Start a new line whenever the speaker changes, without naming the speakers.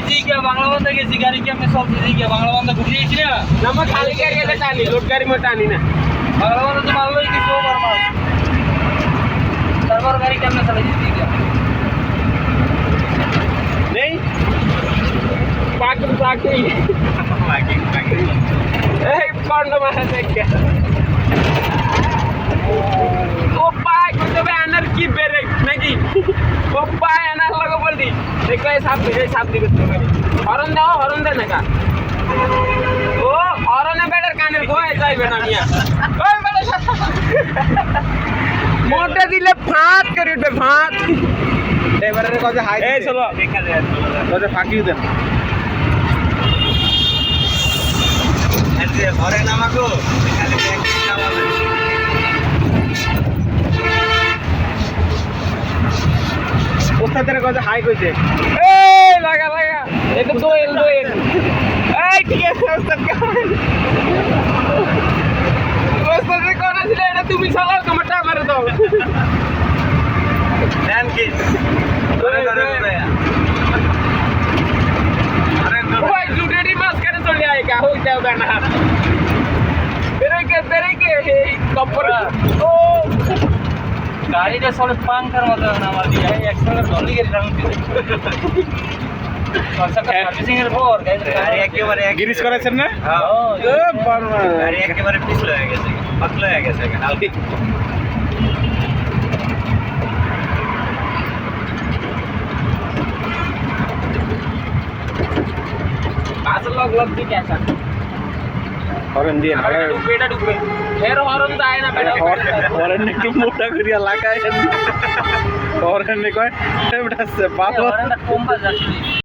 जी क्या बांग्ला बंदा कैसी गाड़ी क्या मैं सब जी क्या बांग्ला बंदा घुस गई थी ना
नमक खाली गाड़ी के टानी लोड गाड़ी में टानी ना
बांग्ला बंदा तो मान लो कि 100 बार मार सर्वर गाड़ी क्या मैं चला जी क्या
नहीं पाकी ए कौन मारा देख के ओ पाय कुछ बैनर की ब्रेक नहीं ओ पाय ना लगो बोल दी देखो ये साफ दी बस हॉर्न दे ना का ओ हॉर्न है बेटर काने को ऐसा ही बना मिया ओए बेटा मोटे दिले फाट करी बे फाट ड्राइवर ने कहे हाय ए चलो देखा जाए तो फाकी दे ऐसे घरे नामाको खाली एक नामाले ওস্তাদ তেরে কইছে হাই কইছে এই লাগা এটা দোয়েল এই ঠিক আছে ওস্তাদ ওস্তাদ কোন ছিল এটা তুমি চালাও তোমারটা মারে দাও দেন কি ধরে আরে ওই জুডেডি মাছ কেন চলে আইগা হই যাও না तेरे के कपर ओ गाड़ी ने साले पंखर मतलब ना मार दिया है एक्सेलर धोली के रंग दिए और सब सर्विसिंग এর পর গাড়ি একেবারে গ্রিস করেছেন না হ্যাঁ এ বাবা গাড়ি একেবারে পিছল হয়ে গেছে পাতলা হয়ে গেছে হালকা पांच लग भी कैसा हॉर्न दिए ना बेटा डूबे फिर हॉर्न दाए ना बेटा हॉर्न ने टू मोटा करिया लागाय हॉर्न ने कय बेटा से बात हॉर्न कम बजा